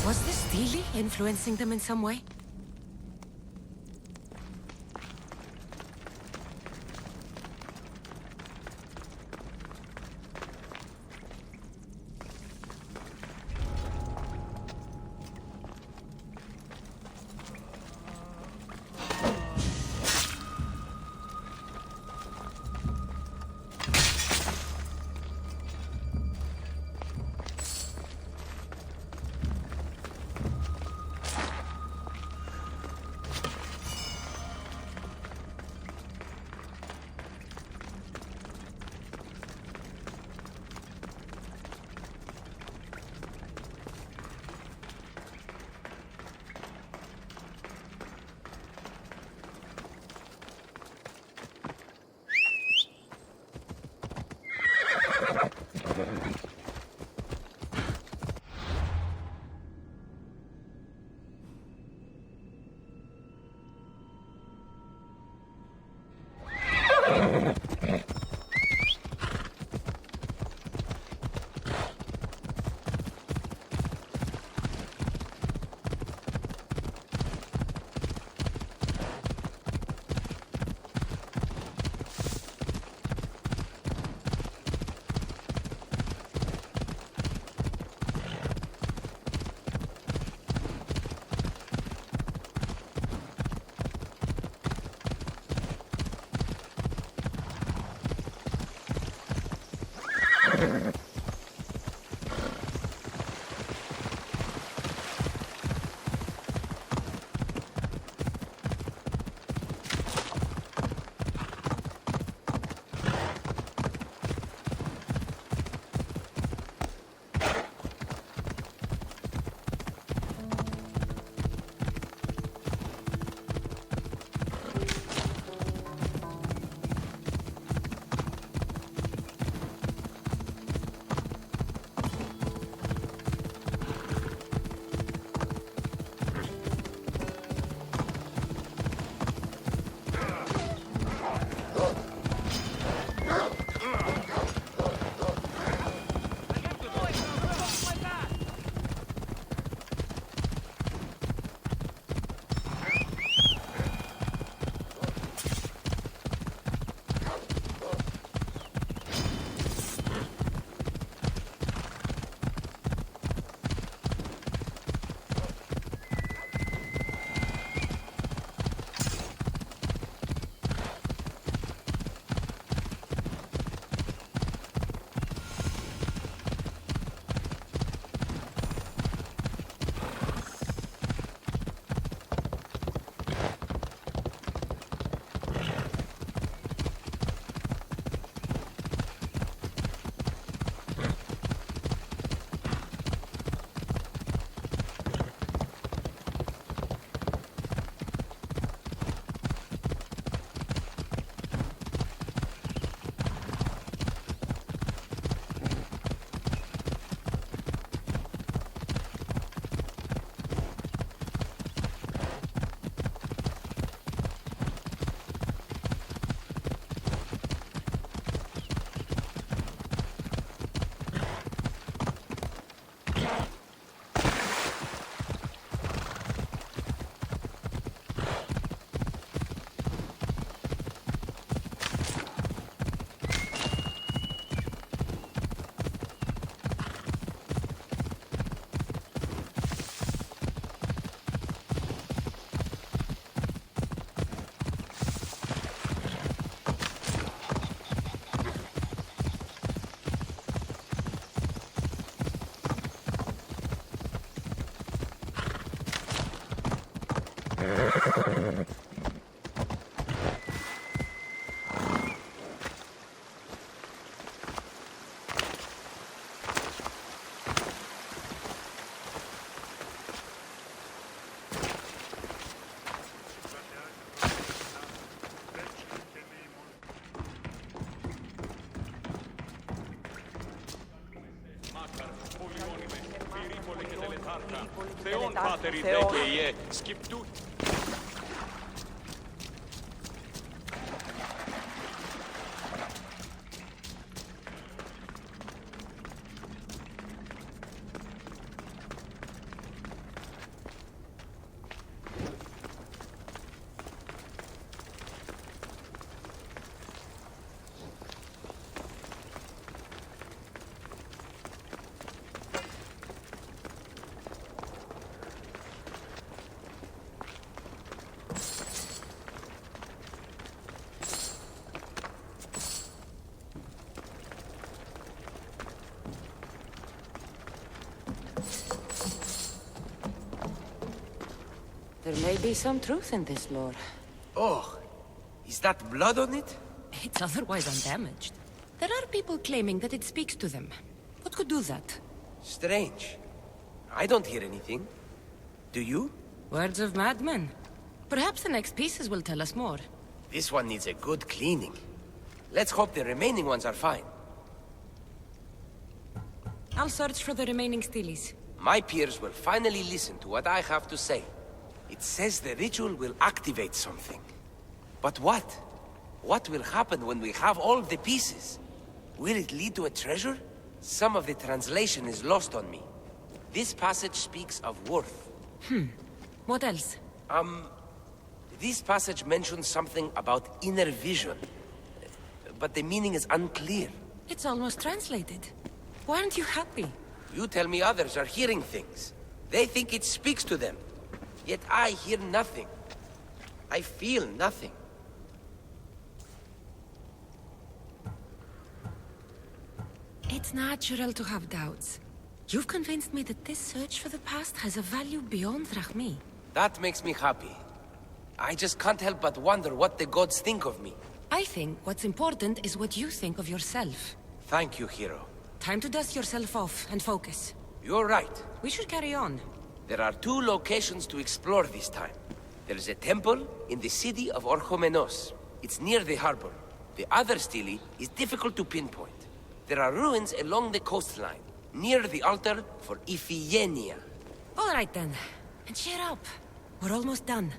Was this Steely influencing them in some way? Θεόν πάτερ ιδέ και ιέ, σκυπτού. There may be some truth in this lore. Oh, is that blood on it? It's otherwise undamaged. There are people claiming that it speaks to them. What could do that? Strange. I don't hear anything. Do you? Words of madmen. Perhaps the next pieces will tell us more. This one needs a good cleaning. Let's hope the remaining ones are fine. I'll search for the remaining steelies. My peers will finally listen to what I have to say. It says the ritual will activate something. But what? What will happen when we have all the pieces? Will it lead to a treasure? Some of the translation is lost on me. This passage speaks of worth. What else? This passage mentions something about inner vision. But the meaning is unclear. It's almost translated. Why aren't you happy? You tell me others are hearing things. They think it speaks to them. Yet I hear nothing. I feel nothing. It's natural to have doubts. You've convinced me that this search for the past has a value beyond Drachmi. That makes me happy. I just can't help but wonder what the gods think of me. I think what's important is what you think of yourself. Thank you, hero. Time to dust yourself off and focus. You're right. We should carry on. There are 2 locations to explore this time. There's a temple in the city of Orchomenos. It's near the harbor. The other stele is difficult to pinpoint. There are ruins along the coastline, near the altar for Iphigenia. All right then. And cheer up. We're almost done.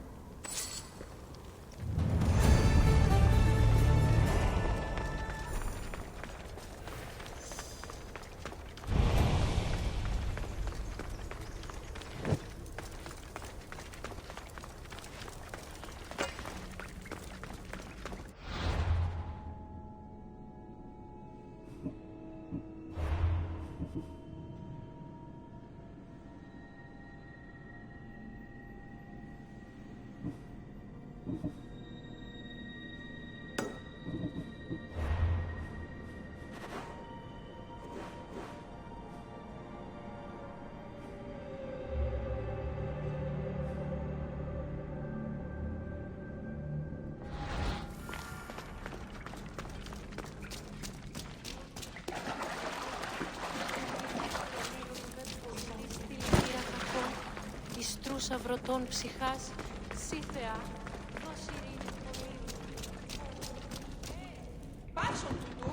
Σαυρωτών ψυχάς, σύ Θεά, δώσει ειρήνη πολύ. Πάσο του.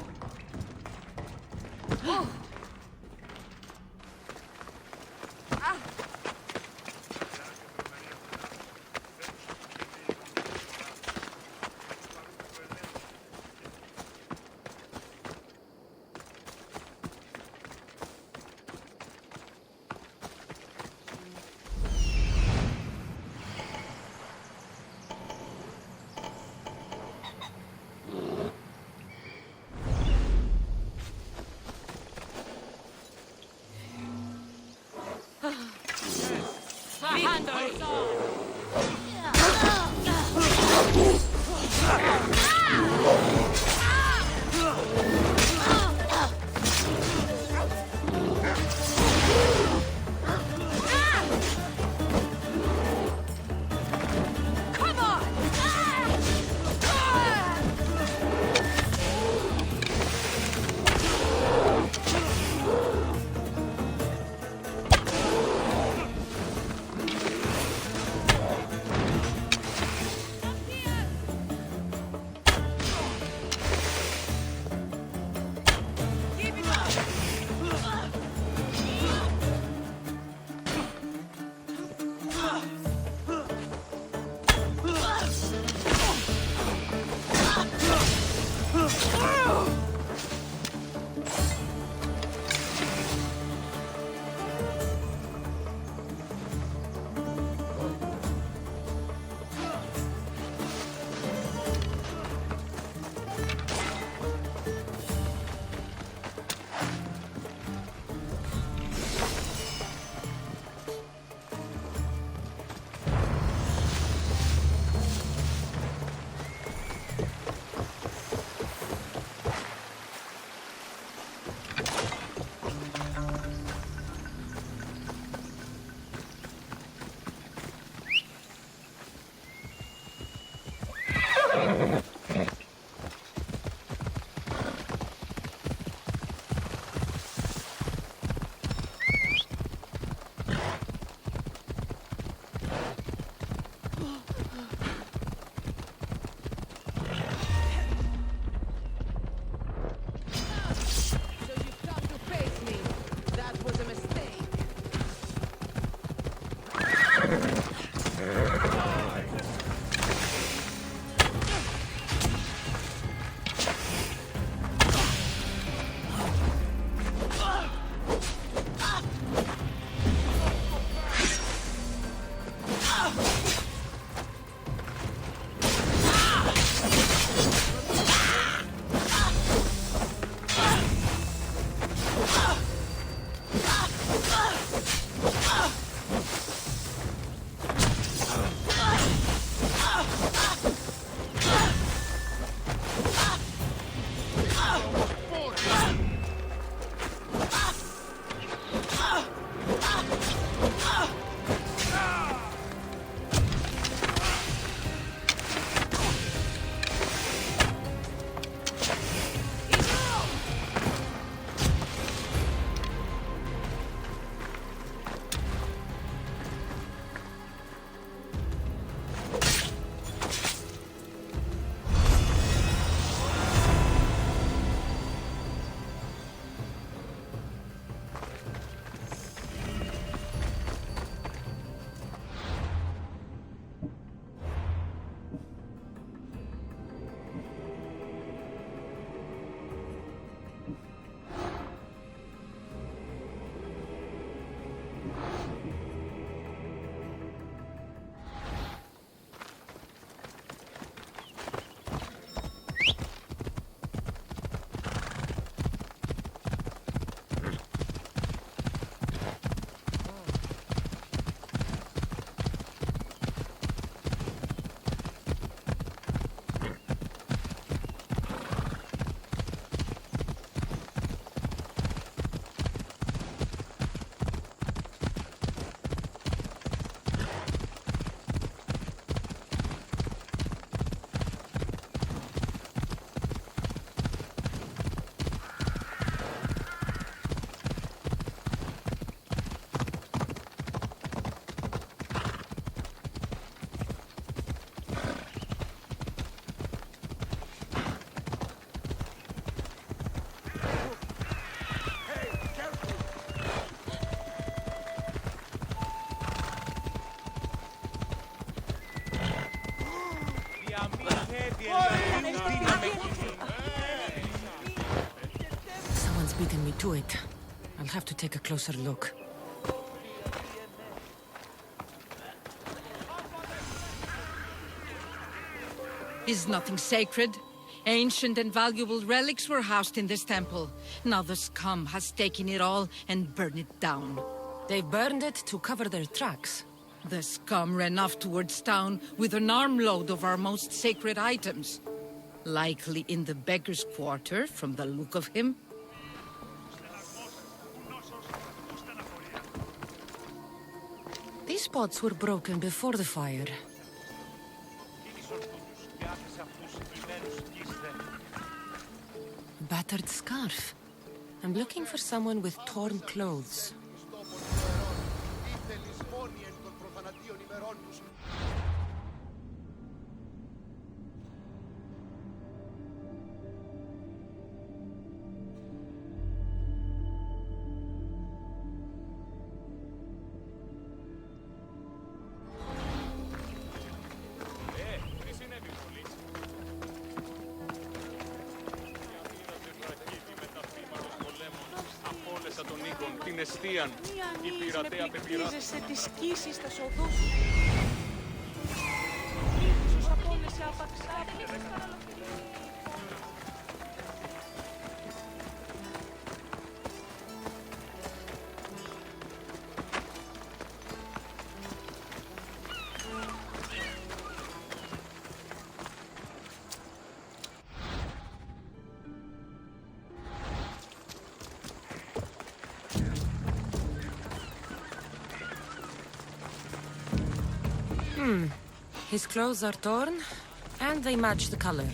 Someone's beating me to it. I'll have to take a closer look. Is nothing sacred? Ancient and valuable relics were housed in this temple. Now the scum has taken it all and burned it down. They burned it to cover their tracks. The scum ran off towards town with an armload of our most sacred items. Likely in the beggar's quarter, from the look of him. These pots were broken before the fire. A battered scarf. I'm looking for someone with torn clothes. Την εστίαν, η πειρατέα πεπειρά. Τις σκήσεις στα σοδούς σου. Ίσως από όλες σε απαξάπη. His clothes are torn, and they match the color.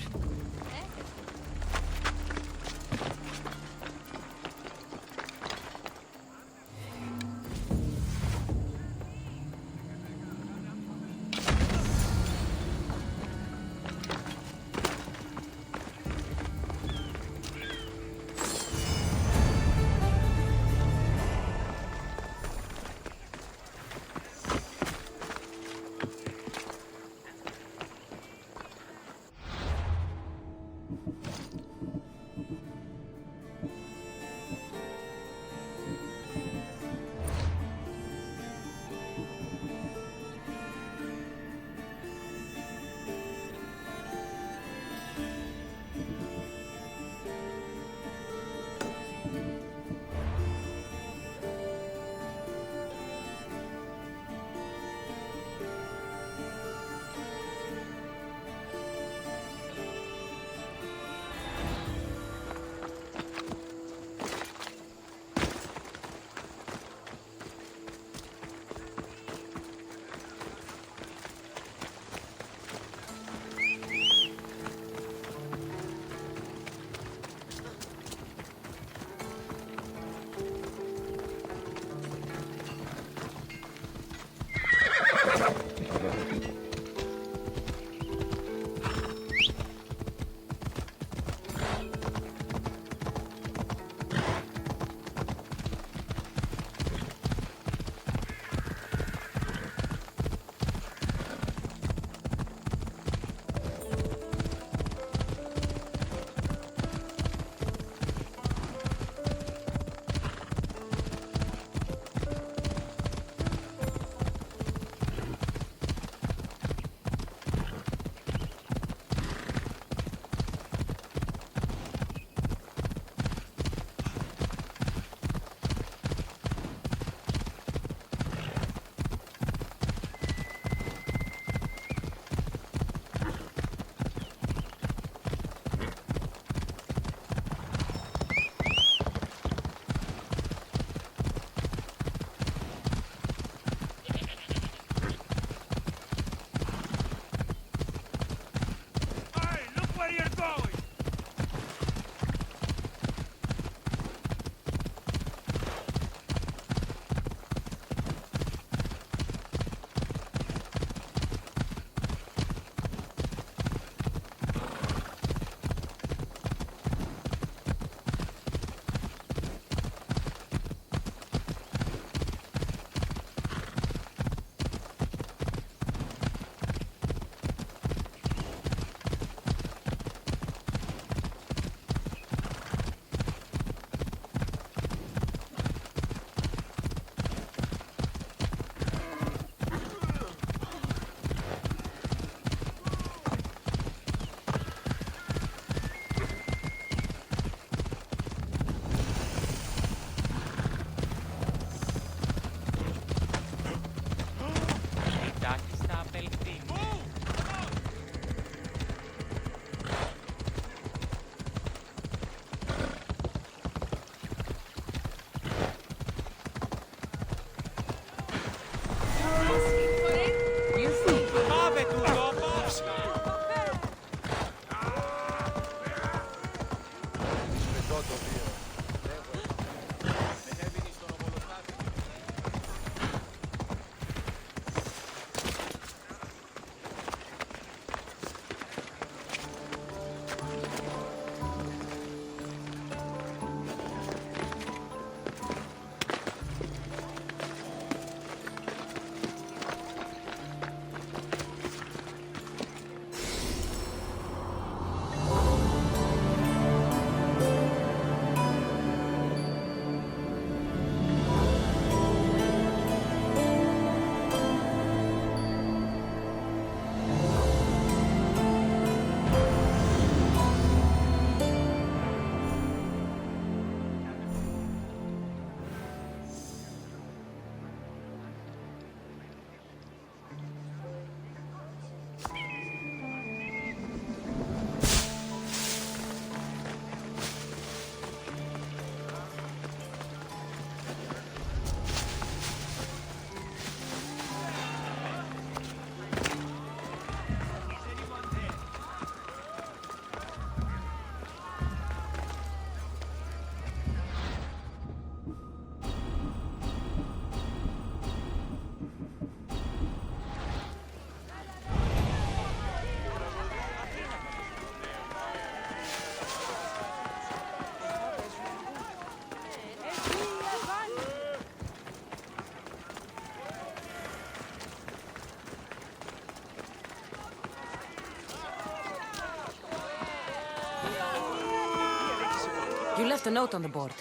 left a note on the board.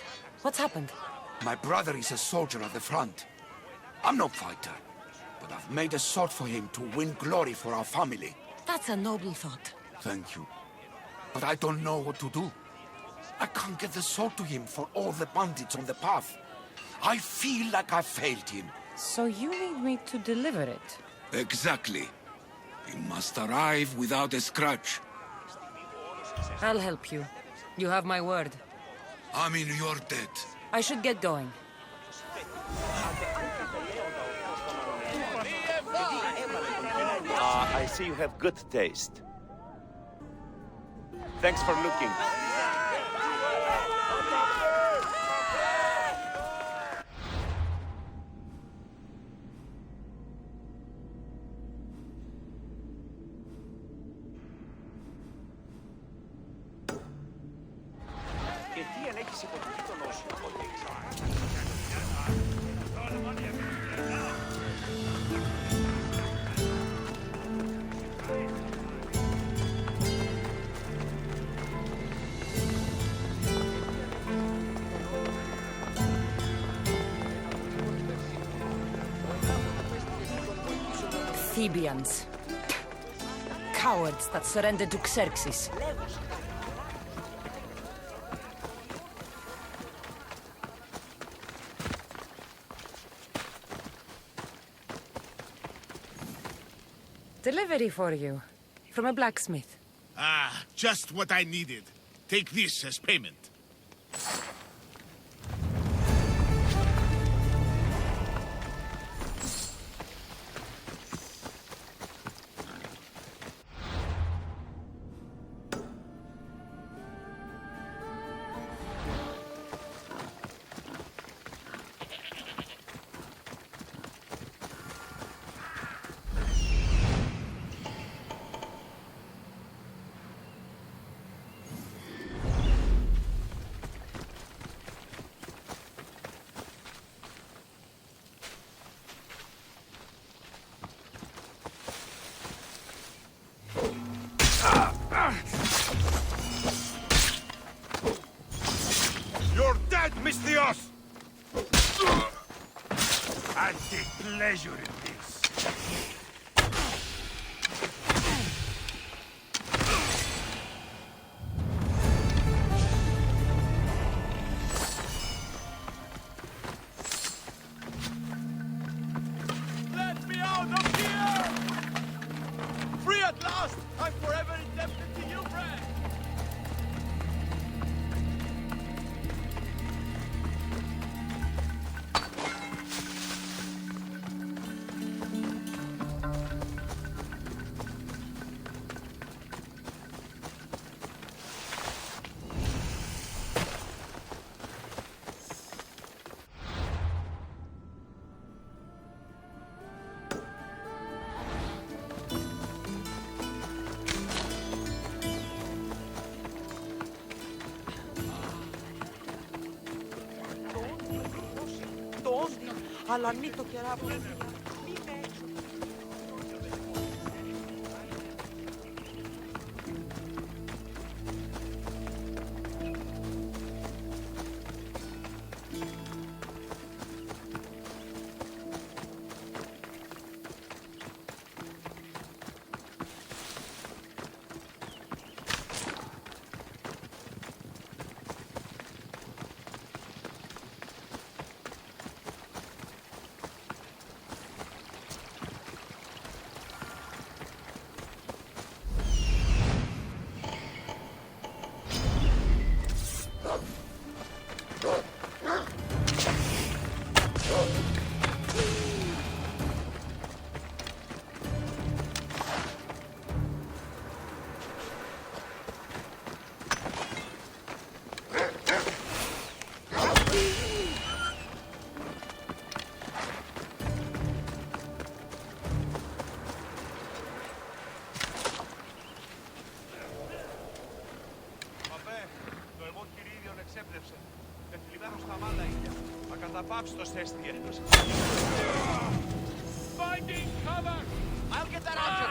What's happened? My brother is a soldier at the front. I'm no fighter, but I've made a sword for him to win glory for our family. That's a noble thought. Thank you. But I don't know what to do. I can't get the sword to him for all the bandits on the path. I feel like I failed him. So you need me to deliver it? Exactly. He must arrive without a scratch. I'll help you. You have my word. I'm in your debt. I should get going. I see you have good taste. Thanks for looking. Και τι ενέχεις υποτιμεί τον όσιο, οπότε. Thebians. Cowards that surrendered to Xerxes. Delivery for you. From a blacksmith. Ah, just what I needed. Take this as payment. You're dead, Misthios! I take pleasure in this. Let me out of here! Free at last! I'm forever indebted to you, friend! Αλλά ανοίγει το κεράπι. Ακαταπαύστος θέστη η Ένωση. Finding cover! I'll get that answer!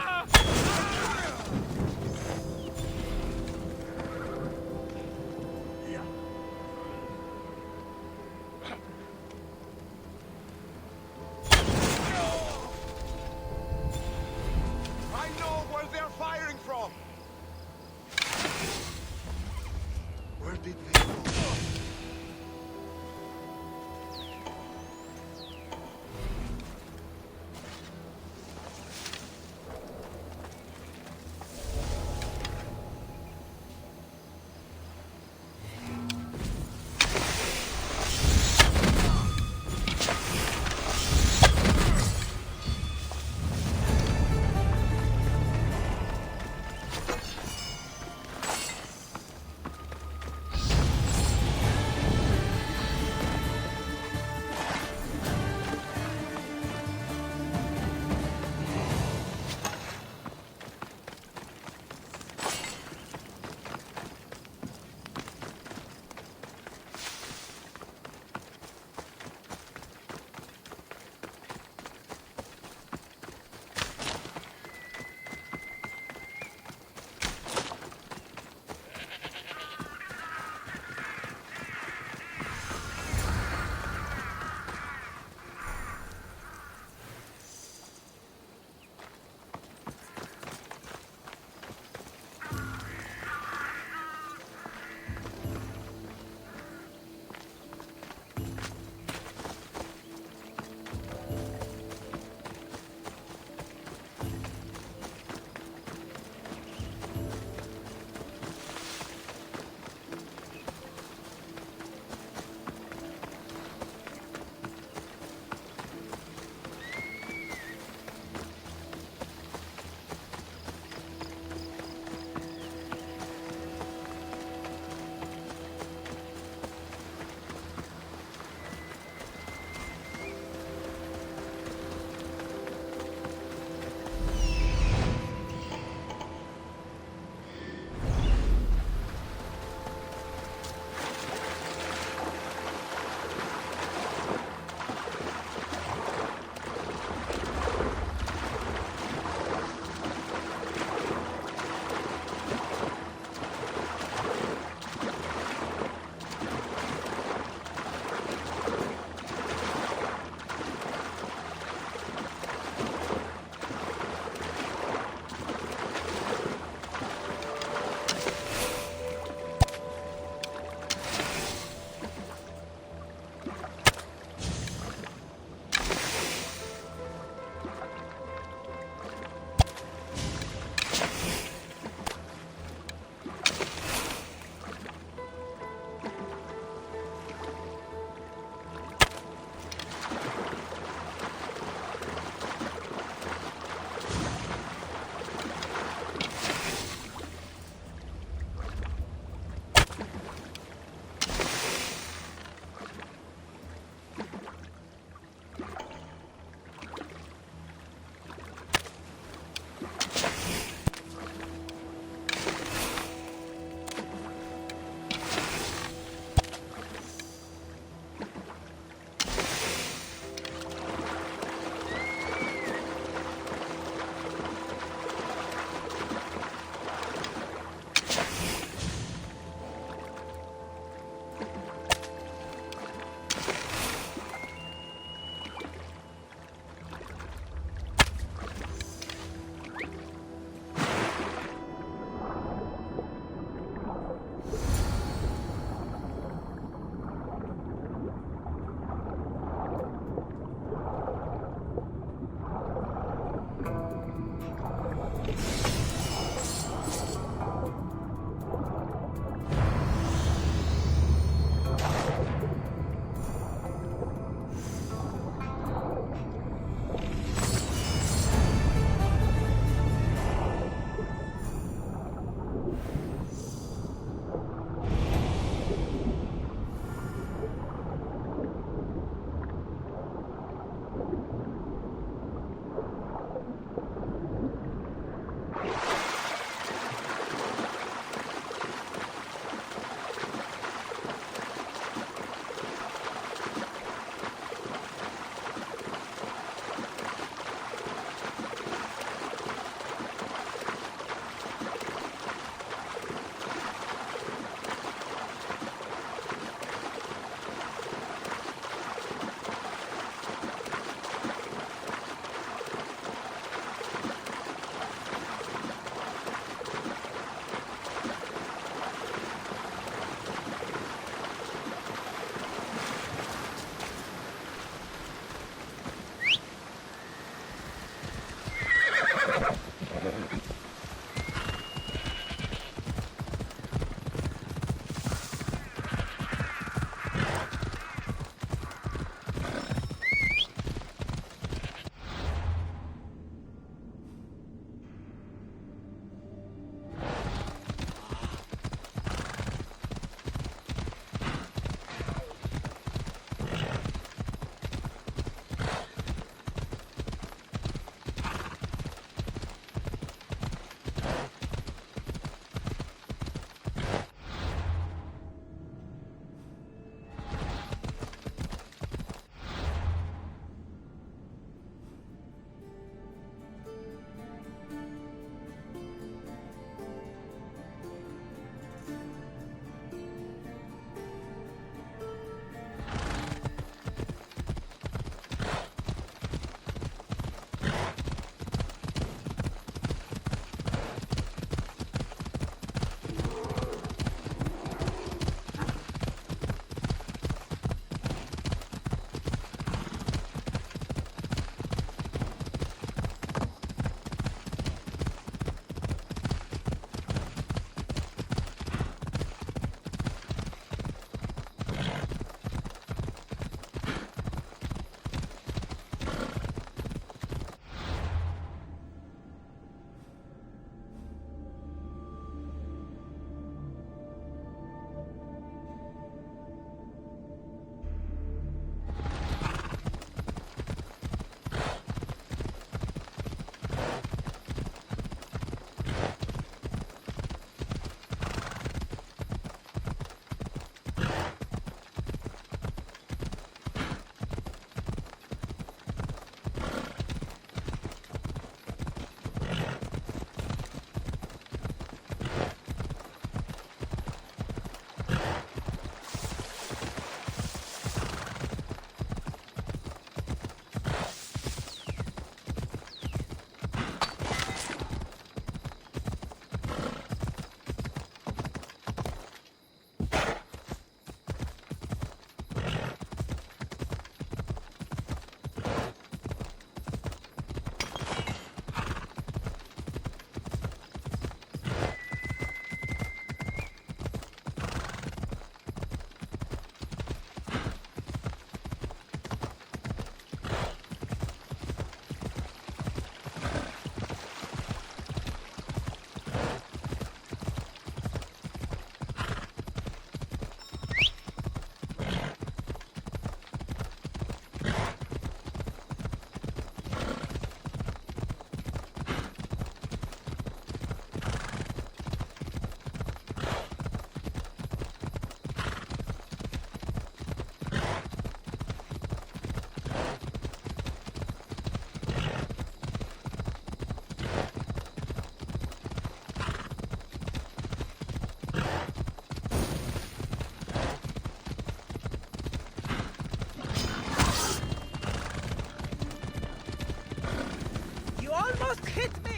almost hit me!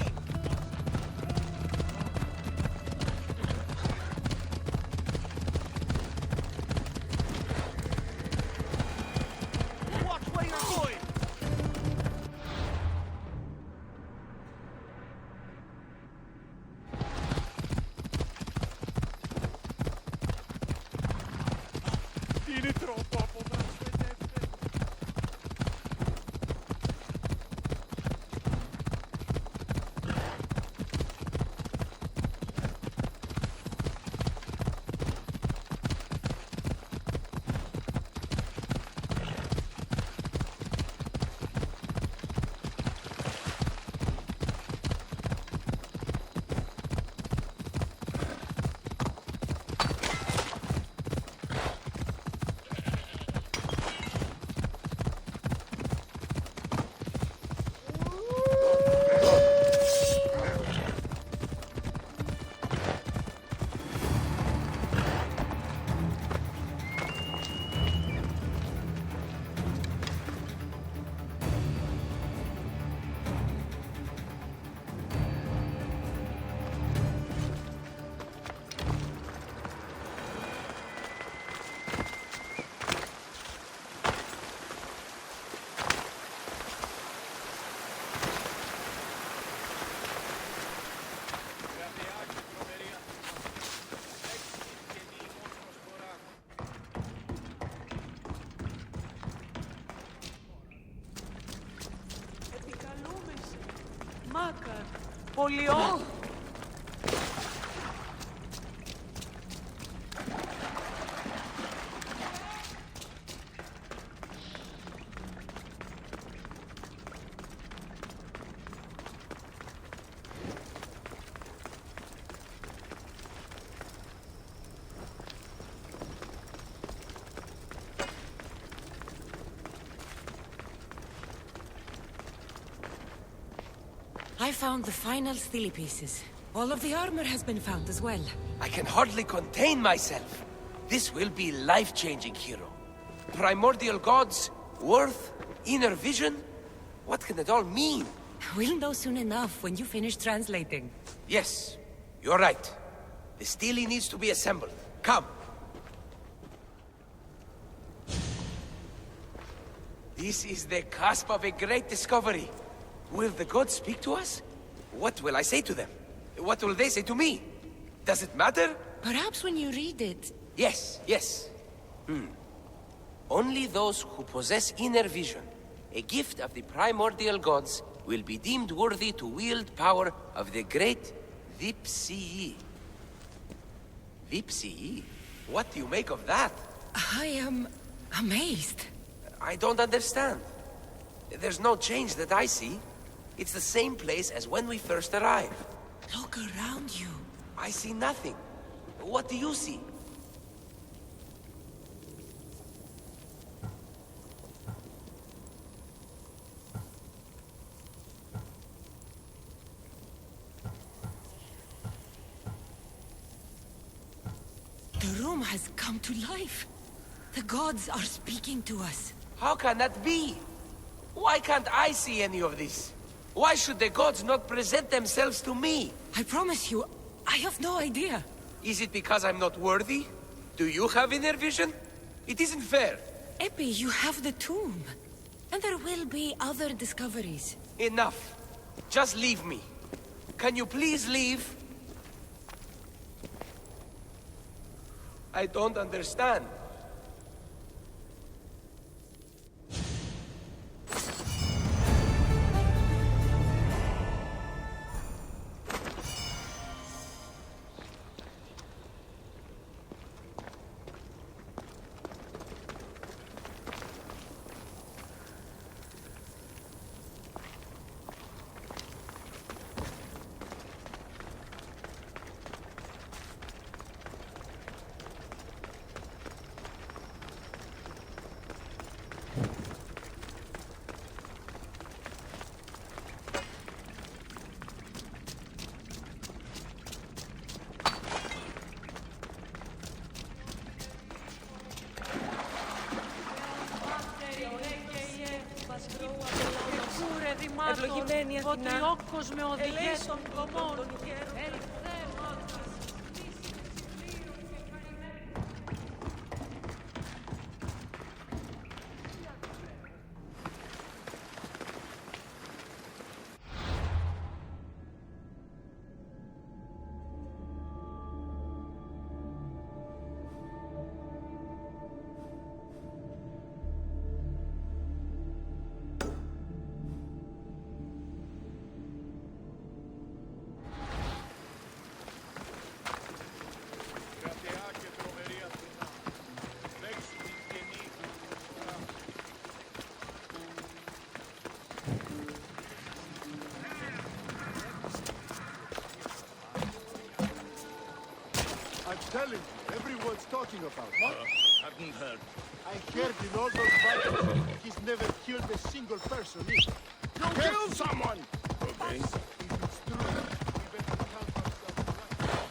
Watch where you're going! Tieni troppo a Επικαλούμεσαι. Μάκαρ. Πολιό. I found the final steely pieces. All of the armor has been found as well. I can hardly contain myself. This will be life-changing, hero. Primordial gods, worth, inner vision. What can it all mean? We'll know soon enough when you finish translating. Yes, you're right. The steely needs to be assembled. Come. This is the cusp of a great discovery. Will the gods speak to us? What will I say to them? What will they say to me? Does it matter? Perhaps when you read it... Yes, yes. Only those who possess inner vision, a gift of the primordial gods, will be deemed worthy to wield power of the great Vipsii. Vipsii? What do you make of that? I am... amazed. I don't understand. There's no change that I see. It's the same place as when we first arrived. Look around you. I see nothing. What do you see? The room has come to life. The gods are speaking to us. How can that be? Why can't I see any of this? Why should the gods not present themselves to me? I promise you, I have no idea. Is it because I'm not worthy? Do you have inner vision? It isn't fair. Epi, you have the tomb. And there will be other discoveries. Enough. Just leave me. Can you please leave? I don't understand. Κούρε ρημάτων, Βοτριόκος με οδηγές των κομμών. I'm telling you, everyone's talking about him. Hadn't heard. I heard in all those battles, he's never killed a single person either. You killed someone! Okay. If it's true, we better count ourselves right.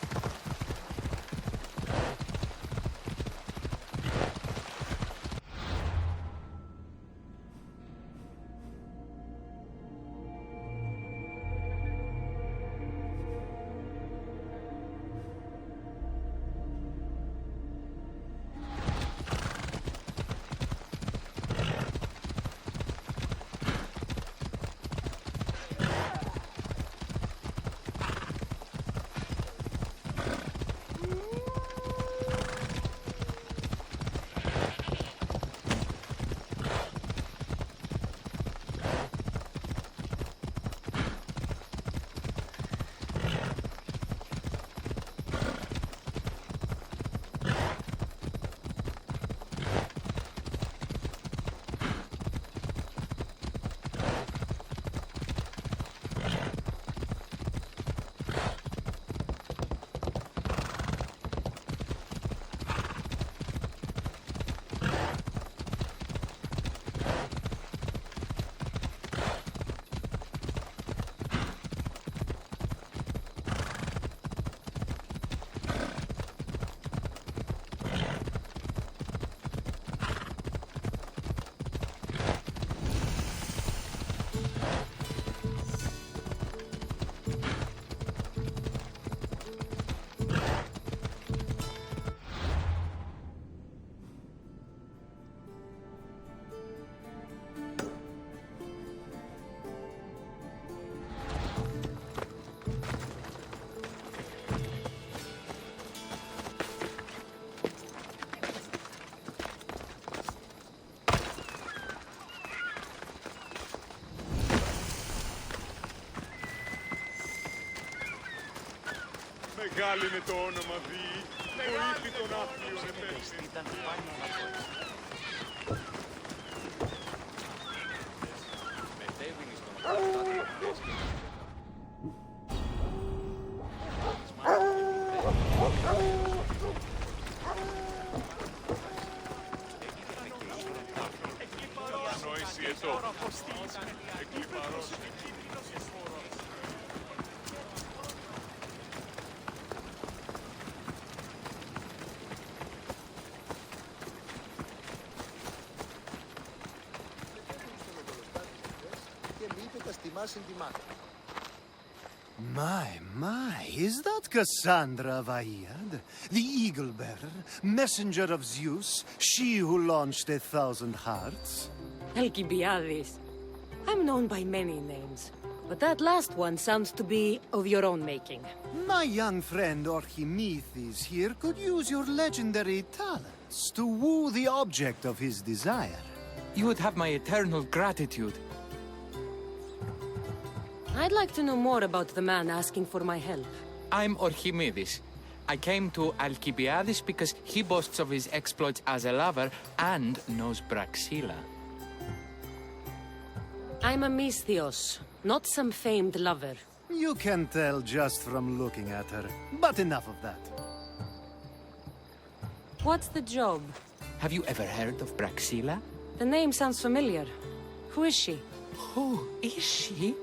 Μεγάλη είναι το όνομα Δη, βοήθη τον άθλιο επέλθει. Ήταν πάνω να μετέβηνε στον απολυτάτο Ανόηση εδώ. Εκλυπαρός. My, is that Cassandra of Aiad, the Eagle Bearer, messenger of Zeus, she who launched 1,000 hearts? Alcibiades. I'm known by many names, but that last one sounds to be of your own making. My young friend Archimedes here could use your legendary talents to woo the object of his desire. You would have my eternal gratitude. I'd like to know more about the man asking for my help. I'm Archimedes. I came to Alcibiades because he boasts of his exploits as a lover and knows Praxila. I'm a Misthios, not some famed lover. You can tell just from looking at her, but enough of that. What's the job? Have you ever heard of Praxila? The name sounds familiar. Who is she? Who is she?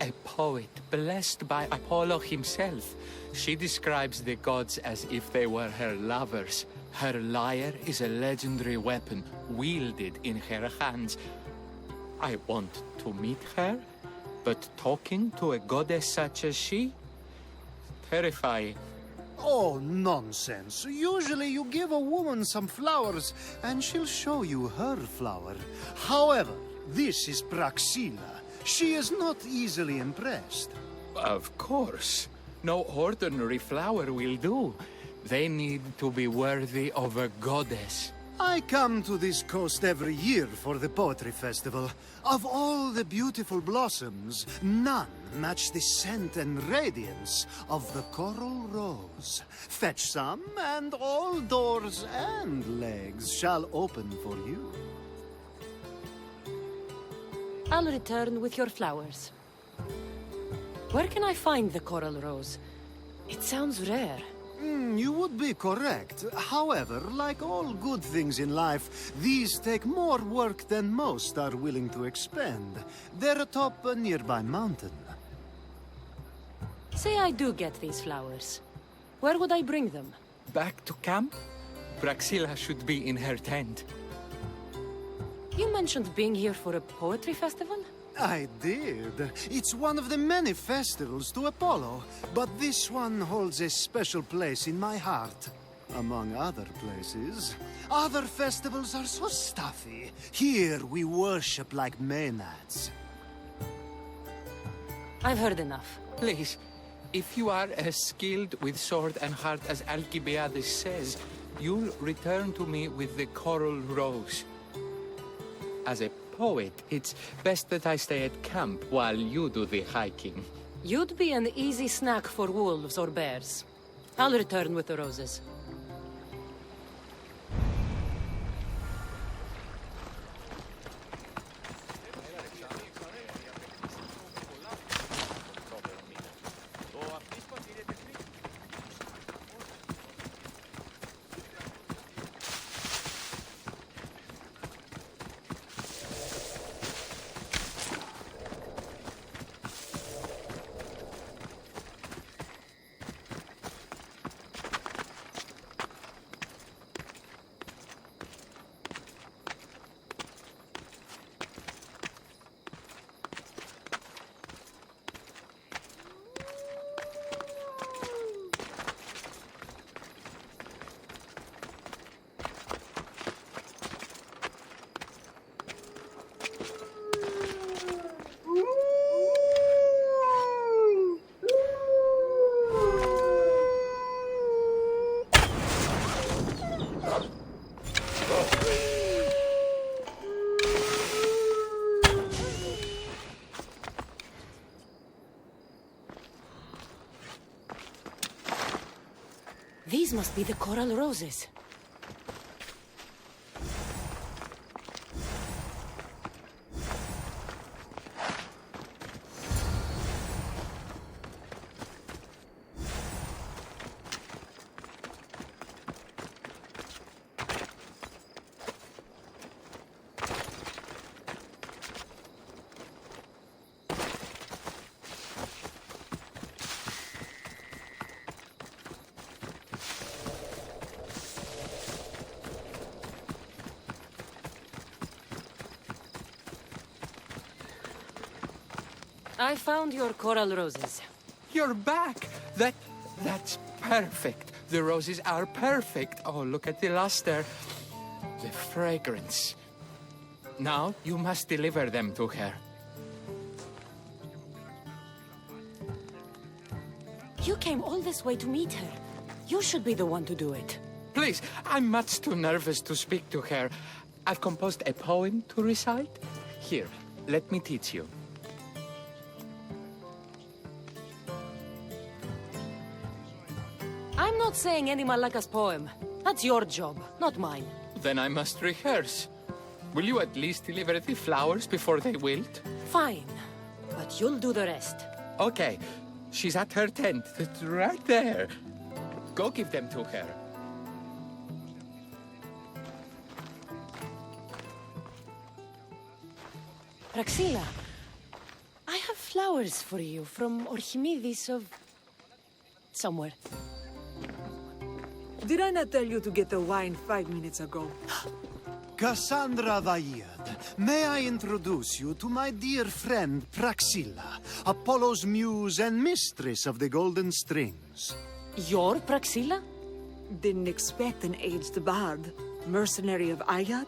A poet blessed by Apollo himself. She describes the gods as if they were her lovers. Her lyre is a legendary weapon wielded in her hands. I want to meet her, but talking to a goddess such as she? Terrifying. Oh, nonsense. Usually you give a woman some flowers, and she'll show you her flower. However, this is Praxila. She is not easily impressed. Of course. No ordinary flower will do. They need to be worthy of a goddess. I come to this coast every year for the Poetry Festival. Of all the beautiful blossoms, none match the scent and radiance of the coral rose. Fetch some, and all doors and legs shall open for you. I'll return with your flowers. Where can I find the coral rose? It sounds rare. You would be correct. However, like all good things in life, these take more work than most are willing to expend. They're atop a nearby mountain. Say I do get these flowers. Where would I bring them? Back to camp? Praxila should be in her tent. You mentioned being here for a poetry festival? I did. It's one of the many festivals to Apollo, but this one holds a special place in my heart. Among other places. Other festivals are so stuffy. Here we worship like Maenads. I've heard enough. Please, if you are as skilled with sword and heart as Alcibiades says, you'll return to me with the coral rose. As a poet, it's best that I stay at camp while you do the hiking. You'd be an easy snack for wolves or bears. I'll return with the roses. These must be the coral roses. I found your coral roses. You're back! That's perfect. The roses are perfect. Oh, look at the luster. The fragrance. Now you must deliver them to her. You came all this way to meet her. You should be the one to do it. Please, I'm much too nervous to speak to her. I've composed a poem to recite. Here, let me teach you. I'm not saying any Malaka's poem. That's your job, not mine. Then I must rehearse. Will you at least deliver the flowers before they wilt? Fine, but you'll do the rest. Okay, she's at her tent. It's right there. Go give them to her. Praxila, I have flowers for you from Archimedes of... somewhere. Did I not tell you to get the wine 5 minutes ago? Cassandra Vaiad, may I introduce you to my dear friend Praxilla, Apollo's muse and mistress of the Golden Strings. You're Praxilla? Didn't expect an aged bard. Mercenary of Ayad?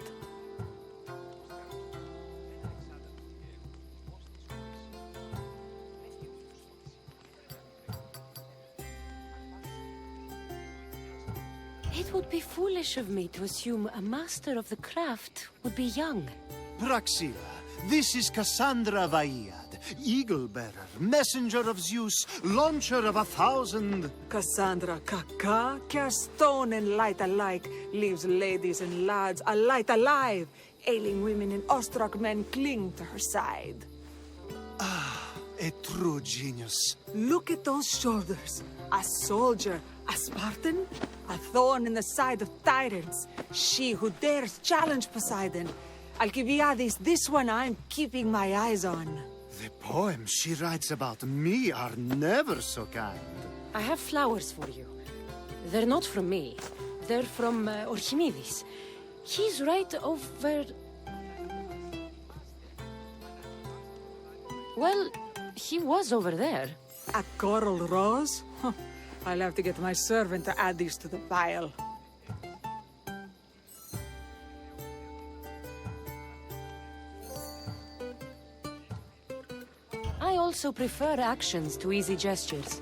It would be foolish of me to assume a master of the craft would be young. Praxilla, this is Cassandra Vaiad, Eagle-bearer, messenger of Zeus, launcher of 1,000... Cassandra Kaka, care stone and light alike, leaves ladies and lads alight alive. Ailing women and awestruck men cling to her side. Ah, a true genius. Look at those shoulders. A soldier, a Spartan, a thorn in the side of tyrants. She who dares challenge Poseidon. Alcibiades, this one I'm keeping my eyes on. The poems she writes about me are never so kind. I have flowers for you. They're not from me. They're from Archimedes. He's right over... Well, he was over there. A coral rose? Huh. I'll have to get my servant to add these to the pile. I also prefer actions to easy gestures.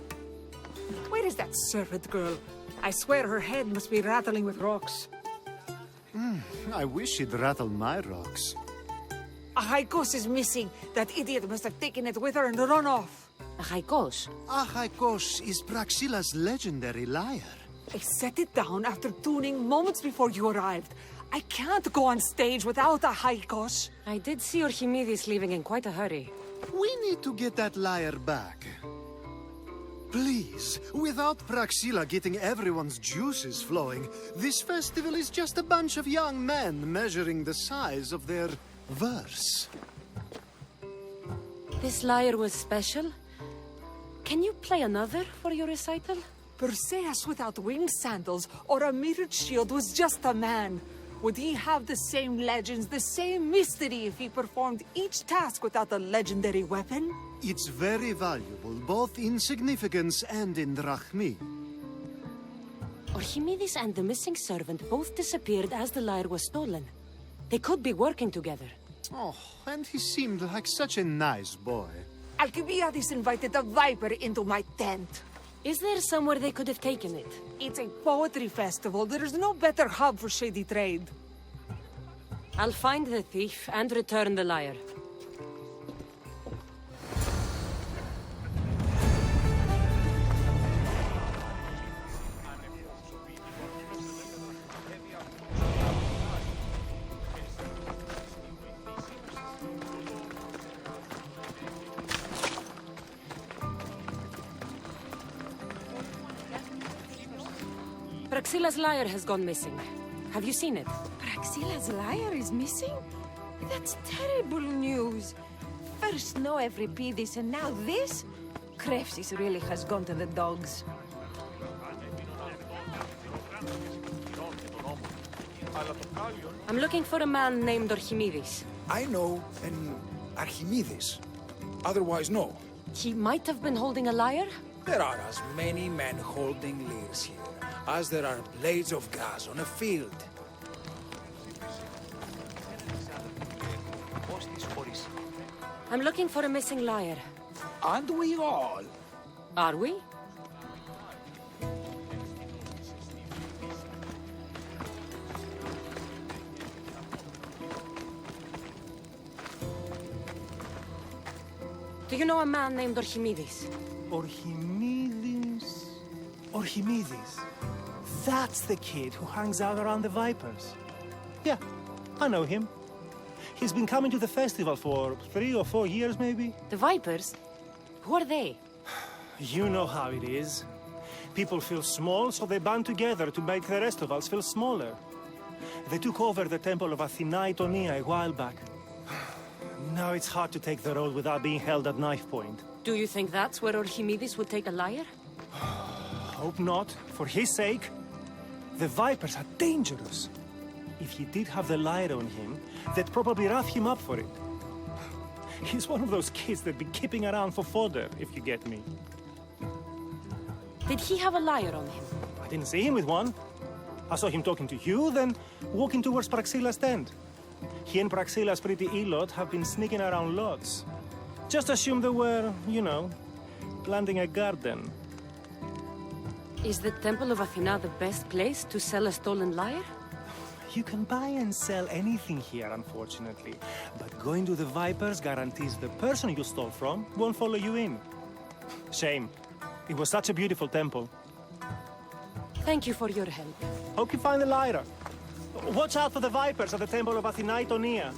Where is that servant girl? I swear her head must be rattling with rocks. I wish she'd rattle my rocks. A Haikos is missing. That idiot must have taken it with her and run off. A Haikos? A Haikos is Praxilla's legendary lyre. I set it down after tuning moments before you arrived. I can't go on stage without a Haikos. I did see Archimedes leaving in quite a hurry. We need to get that lyre back. Please, without Praxilla getting everyone's juices flowing, this festival is just a bunch of young men measuring the size of their verse. This lyre was special? Can you play another for your recital? Perseus without winged sandals or a mirrored shield was just a man. Would he have the same legends, the same mystery if he performed each task without a legendary weapon? It's very valuable, both in significance and in drachmi. Archimedes and the missing servant both disappeared as the lyre was stolen. They could be working together. Oh, and he seemed like such a nice boy. Alcibiades invited a viper into my tent. Is there somewhere they could have taken it? It's a poetry festival. There's no better hub for shady trade. I'll find the thief and return the lyre. Praxilla's lyre has gone missing. Have you seen it? Praxilla's lyre is missing? That's terrible news. First no Euripides and now this? Krepsis really has gone to the dogs. I'm looking for a man named Archimedes. I know an Archimedes. Otherwise, no. He might have been holding a lyre? There are as many men holding lyres here as there are blades of grass on a field. I'm looking for a missing lyre. Aren't we all? Are we? Do you know a man named Archimedes? Archimedes? Archimedes. That's the kid who hangs out around the Vipers. Yeah, I know him. He's been coming to the festival for 3 or 4 years, maybe. The Vipers? Who are they? You know how it is. People feel small, so they band together to make the rest of us feel smaller. They took over the temple of Athena Itonia a while back. Now it's hard to take the road without being held at knife point. Do you think that's where Archimedes would take a lyre? Hope not. For his sake. The Vipers are dangerous. if he did have the lyre on him, they'd probably rough him up for it. He's one of those kids that'd be keeping around for fodder, if you get me. Did he have a lyre on him? I didn't see him with one. I saw him talking to you, then walking towards Praxilla's tent. He and Praxilla's pretty Elot have been sneaking around lots. Just assume they were, you know, planting a garden. Is the Temple of Athena the best place to sell a stolen lyre? You can buy and sell anything here, unfortunately. But going to the Vipers guarantees the person you stole from won't follow you in. Shame. It was such a beautiful temple. Thank you for your help. Hope you find the lyre. Watch out for the Vipers at the Temple of Athena Itonia.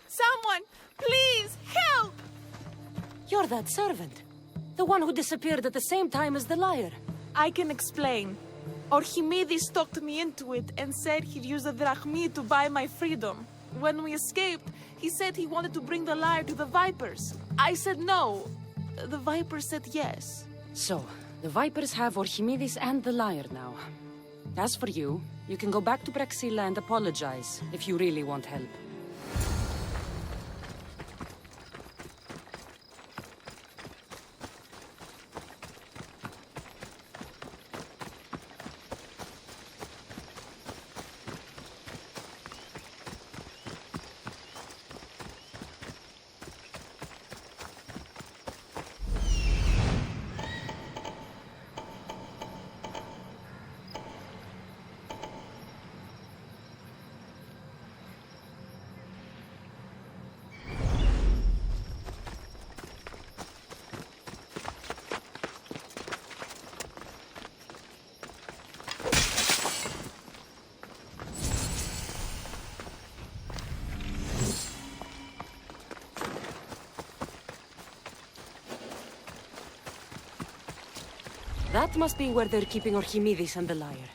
Someone, please, help! You're that servant. The one who disappeared at the same time as the lyre. I can explain. Archimedes talked me into it and said he'd use a drachmi to buy my freedom. When we escaped, he said he wanted to bring the lyre to the Vipers. I said no. The Vipers said yes. So, the Vipers have Archimedes and the lyre now. As for you, you can go back to Praxilla and apologize if you really want help. That must be where they're keeping Archimedes and the lyre.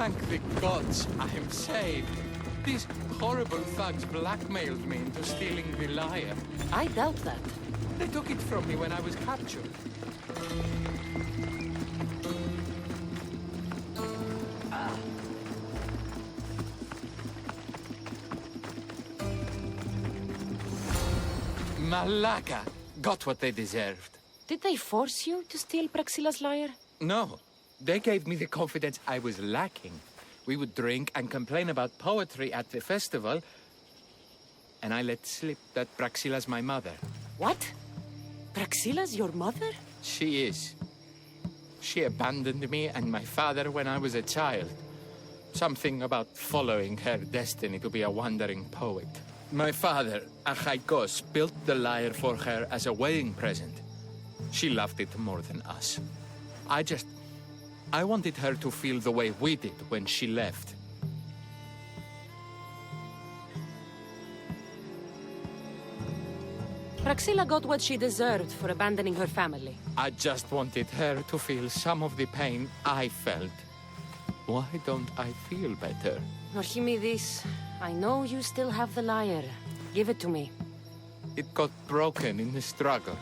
Thank the gods I am saved. These horrible thugs blackmailed me into stealing the lyre. I doubt that. They took it from me when I was captured. Malaka got what they deserved. Did they force you to steal Praxila's lyre? No. They gave me the confidence I was lacking. We would drink and complain about poetry at the festival, and I let slip that Praxila's my mother. What? Praxila's your mother? She is. She abandoned me and my father when I was a child. Something about following her destiny to be a wandering poet. My father, Achaikos, built the lyre for her as a wedding present. She loved it more than us. I wanted her to feel the way we did when she left. Praxila got what she deserved for abandoning her family. I just wanted her to feel some of the pain I felt. Why don't I feel better? Archimedes, I know you still have the lyre. Give it to me. It got broken in the struggle.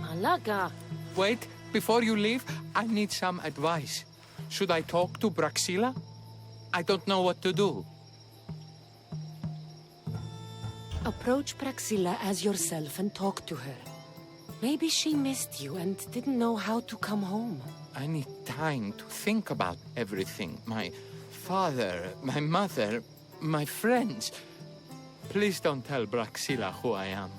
Malaka! Wait, before you leave, I need some advice. Should I talk to Praxila? I don't know what to do. Approach Praxila as yourself and talk to her. Maybe she missed you and didn't know how to come home. I need time to think about everything. My father, my mother, my friends. Please don't tell Praxila who I am.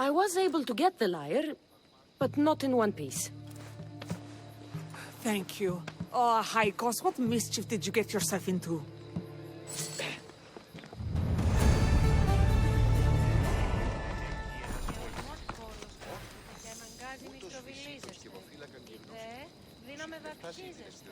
I was able to get the lyre, but not in one piece. Thank you. Oh, Haikos, what mischief did you get yourself into? Δύναμε βαπτίζεστε.